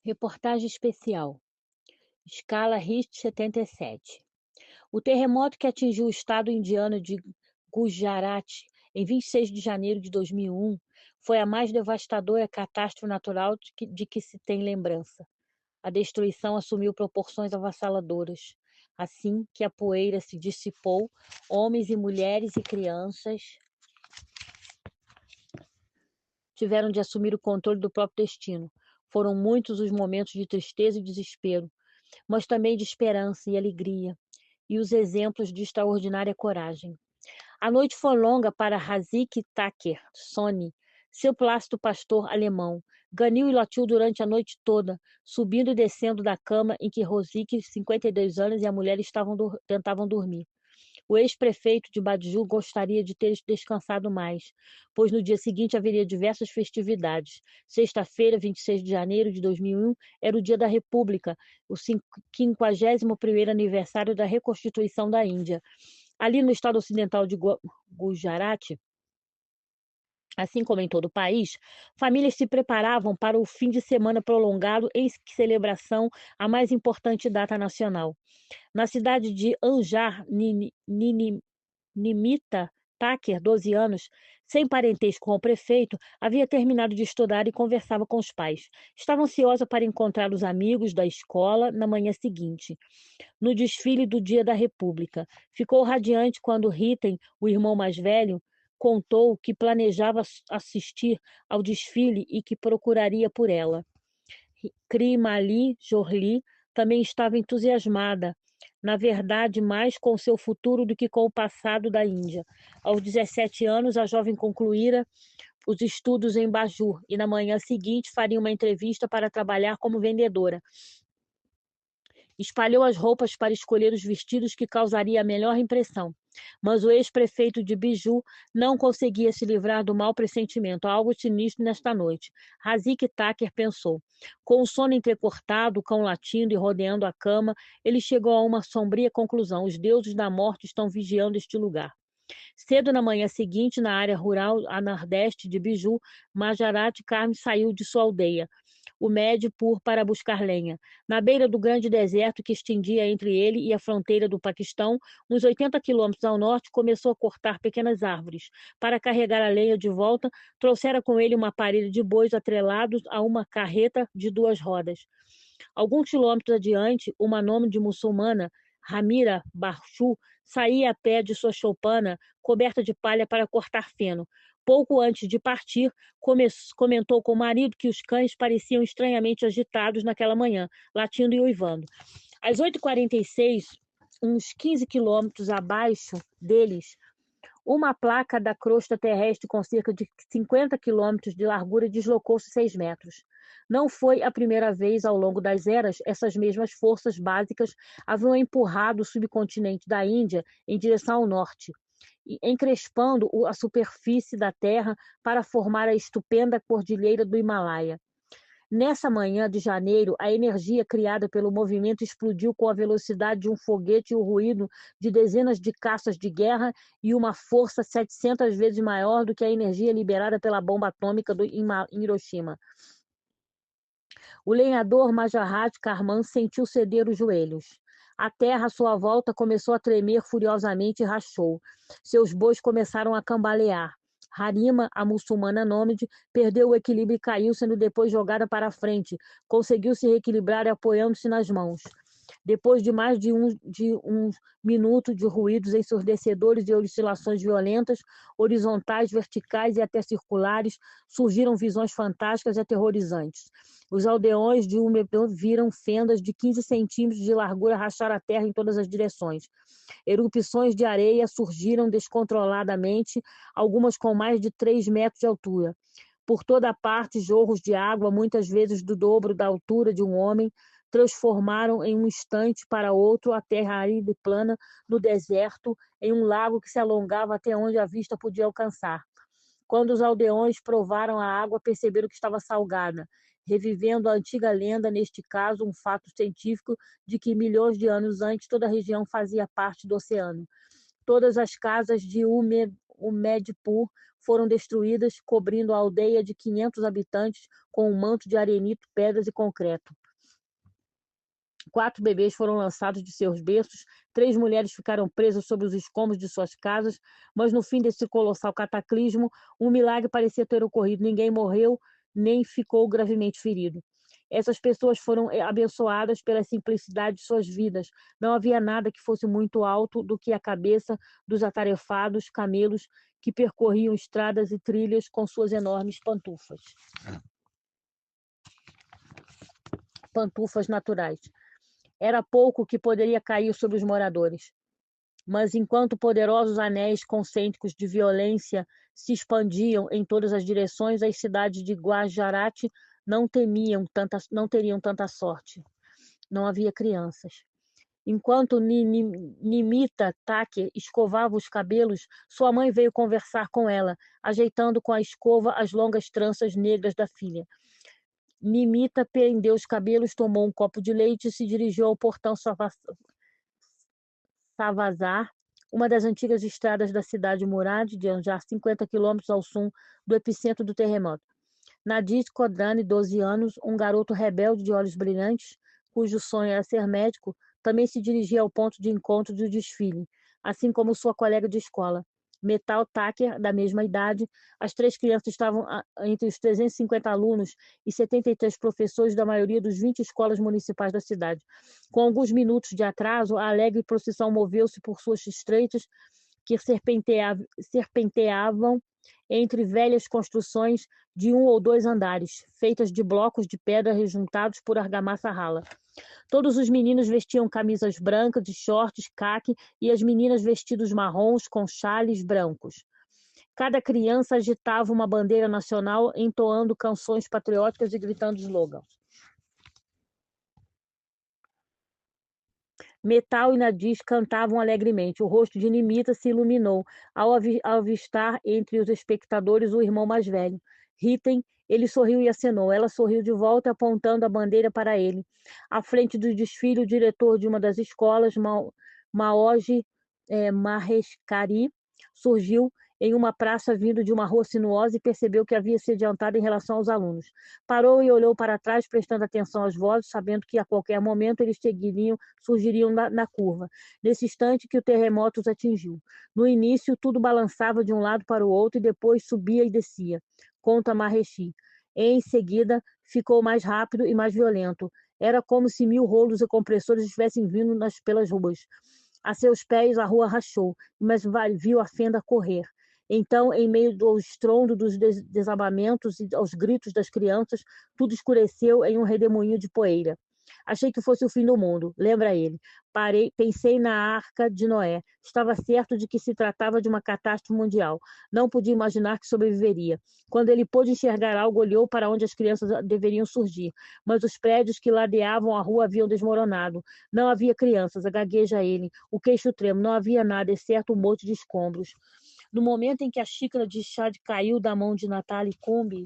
Reportagem especial. Escala Richter 77. O terremoto que atingiu o estado indiano de Gujarat em 26 de janeiro de 2001 foi a mais devastadora catástrofe natural de que se tem lembrança. A destruição assumiu proporções avassaladoras. Assim que a poeira se dissipou, homens e mulheres e crianças tiveram de assumir o controle do próprio destino. Foram muitos os momentos de tristeza e desespero, mas também de esperança e alegria, e os exemplos de extraordinária coragem. A noite foi longa para Razik Taker Sony, seu plácido pastor alemão. Ganiu e latiu durante a noite toda, subindo e descendo da cama em que Rosique, 52 anos, e a mulher tentavam dormir. O ex-prefeito de Badiou gostaria de ter descansado mais, pois no dia seguinte haveria diversas festividades. Sexta-feira, 26 de janeiro de 2001, era o Dia da República, o 51º aniversário da reconstituição da Índia. Ali no estado ocidental de Gujarat, assim como em todo o país, famílias se preparavam para o fim de semana prolongado em celebração à mais importante data nacional. Na cidade de Anjar, Nimita Thacker, 12 anos, sem parentesco com o prefeito, havia terminado de estudar e conversava com os pais. Estava ansiosa para encontrar os amigos da escola na manhã seguinte, no desfile do Dia da República. Ficou radiante quando Ritten, o irmão mais velho, contou que planejava assistir ao desfile e que procuraria por ela. Krimali Jorli também estava entusiasmada, na verdade, mais com seu futuro do que com o passado da Índia. Aos 17 anos, a jovem concluíra os estudos em Bajur e na manhã seguinte faria uma entrevista para trabalhar como vendedora. Espalhou as roupas para escolher os vestidos que causariam a melhor impressão. Mas o ex-prefeito de Biju não conseguia se livrar do mau pressentimento. Há algo sinistro nesta noite. Razik Taker pensou. Com o sono entrecortado, o cão latindo e rodeando a cama, ele chegou a uma sombria conclusão. Os deuses da morte estão vigiando este lugar. Cedo na manhã seguinte, na área rural a nordeste de Biju, Majarat Karm saiu de sua aldeia, o Medipur, para buscar lenha. Na beira do grande deserto que estendia entre ele e a fronteira do Paquistão, uns 80 quilômetros ao norte, começou a cortar pequenas árvores. Para carregar a lenha de volta, trouxera com ele uma parelha de bois atrelados a uma carreta de 2 rodas. Alguns quilômetros adiante, uma nômade muçulmana, Ramira Barshu, saía a pé de sua choupana, coberta de palha para cortar feno. Pouco antes de partir, comentou com o marido que os cães pareciam estranhamente agitados naquela manhã, latindo e uivando. Às 8h46, uns 15 quilômetros abaixo deles, uma placa da crosta terrestre com cerca de 50 quilômetros de largura deslocou-se 6 metros. Não foi a primeira vez ao longo das eras essas mesmas forças básicas haviam empurrado o subcontinente da Índia em direção ao norte, encrespando a superfície da Terra para formar a estupenda cordilheira do Himalaia. Nessa manhã de janeiro, a energia criada pelo movimento explodiu com a velocidade de um foguete e o ruído de dezenas de caças de guerra e uma força 700 vezes maior do que a energia liberada pela bomba atômica em Hiroshima. O lenhador Majarat Karman sentiu ceder os joelhos. A terra à sua volta começou a tremer furiosamente e rachou. Seus bois começaram a cambalear. Harima, a muçulmana nômade, perdeu o equilíbrio e caiu, sendo depois jogada para a frente. Conseguiu se reequilibrar apoiando-se nas mãos. Depois de mais de um minuto de ruídos ensurdecedores e oscilações violentas, horizontais, verticais e até circulares, surgiram visões fantásticas e aterrorizantes. Os aldeões de Umebon viram fendas de 15 centímetros de largura rachar a terra em todas as direções. Erupções de areia surgiram descontroladamente, algumas com mais de 3 metros de altura. Por toda parte, jorros de água, muitas vezes do dobro da altura de um homem, transformaram em um instante para outro a terra árida e plana no deserto em um lago que se alongava até onde a vista podia alcançar. Quando os aldeões provaram a água, perceberam que estava salgada, revivendo a antiga lenda, neste caso um fato científico, de que milhões de anos antes toda a região fazia parte do oceano. Todas as casas de Umedpur foram destruídas, cobrindo a aldeia de 500 habitantes com um manto de arenito, pedras e concreto. 4 bebês foram lançados de seus berços, 3 mulheres ficaram presas sobre os escombros de suas casas, mas no fim desse colossal cataclismo, um milagre parecia ter ocorrido. Ninguém morreu, nem ficou gravemente ferido. Essas pessoas foram abençoadas pela simplicidade de suas vidas. Não havia nada que fosse muito alto do que a cabeça dos atarefados camelos que percorriam estradas e trilhas com suas enormes pantufas. Pantufas naturais. Era pouco que poderia cair sobre os moradores. Mas enquanto poderosos anéis concêntricos de violência se expandiam em todas as direções, as cidades de Guajarati não teriam tanta sorte. Não havia crianças. Enquanto Nimita Thakur escovava os cabelos, sua mãe veio conversar com ela, ajeitando com a escova as longas tranças negras da filha. Nimita prendeu os cabelos, tomou um copo de leite e se dirigiu ao portão Savazar, uma das antigas estradas da cidade de Murad, de Anjar, 50 quilômetros ao sul do epicentro do terremoto. Nadis Kodrani, 12 anos, um garoto rebelde de olhos brilhantes, cujo sonho era ser médico, também se dirigia ao ponto de encontro do desfile, assim como sua colega de escola. Metal Thakur, da mesma idade, as 3 crianças estavam entre os 350 alunos e 73 professores da maioria dos 20 escolas municipais da cidade. Com alguns minutos de atraso, a alegre procissão moveu-se por suas estreitas que serpenteavam entre velhas construções de 1 ou 2 andares, feitas de blocos de pedra rejuntados por argamassa rala. Todos os meninos vestiam camisas brancas de shorts caqui e as meninas vestidos marrons com xales brancos. Cada criança agitava uma bandeira nacional, entoando canções patrióticas e gritando slogans. Metal e Nadis cantavam alegremente. O rosto de Nimita se iluminou ao avistar entre os espectadores o irmão mais velho. Ritem, ele sorriu e acenou. Ela sorriu de volta, apontando a bandeira para ele. À frente do desfile, o diretor de uma das escolas, Maoji Maheshkari, surgiu em uma praça vindo de uma rua sinuosa e percebeu que havia se adiantado em relação aos alunos. Parou e olhou para trás, prestando atenção às vozes, sabendo que a qualquer momento eles surgiriam na curva, nesse instante que o terremoto os atingiu. No início, tudo balançava de um lado para o outro e depois subia e descia, conta Maheshi. Em seguida, ficou mais rápido e mais violento. Era como se 1000 rolos e compressores estivessem vindo pelas ruas. A seus pés, a rua rachou, mas viu a fenda correr. Então, em meio ao estrondo dos desabamentos e aos gritos das crianças, tudo escureceu em um redemoinho de poeira. Achei que fosse o fim do mundo, lembra ele. Pensei na Arca de Noé. Estava certo de que se tratava de uma catástrofe mundial. Não podia imaginar que sobreviveria. Quando ele pôde enxergar algo, olhou para onde as crianças deveriam surgir. Mas os prédios que ladeavam a rua haviam desmoronado. Não havia crianças, gagueja ele. O queixo tremo. Não havia nada, exceto um monte de escombros. No momento em que a xícara de chá caiu da mão de Natalie Kumbi,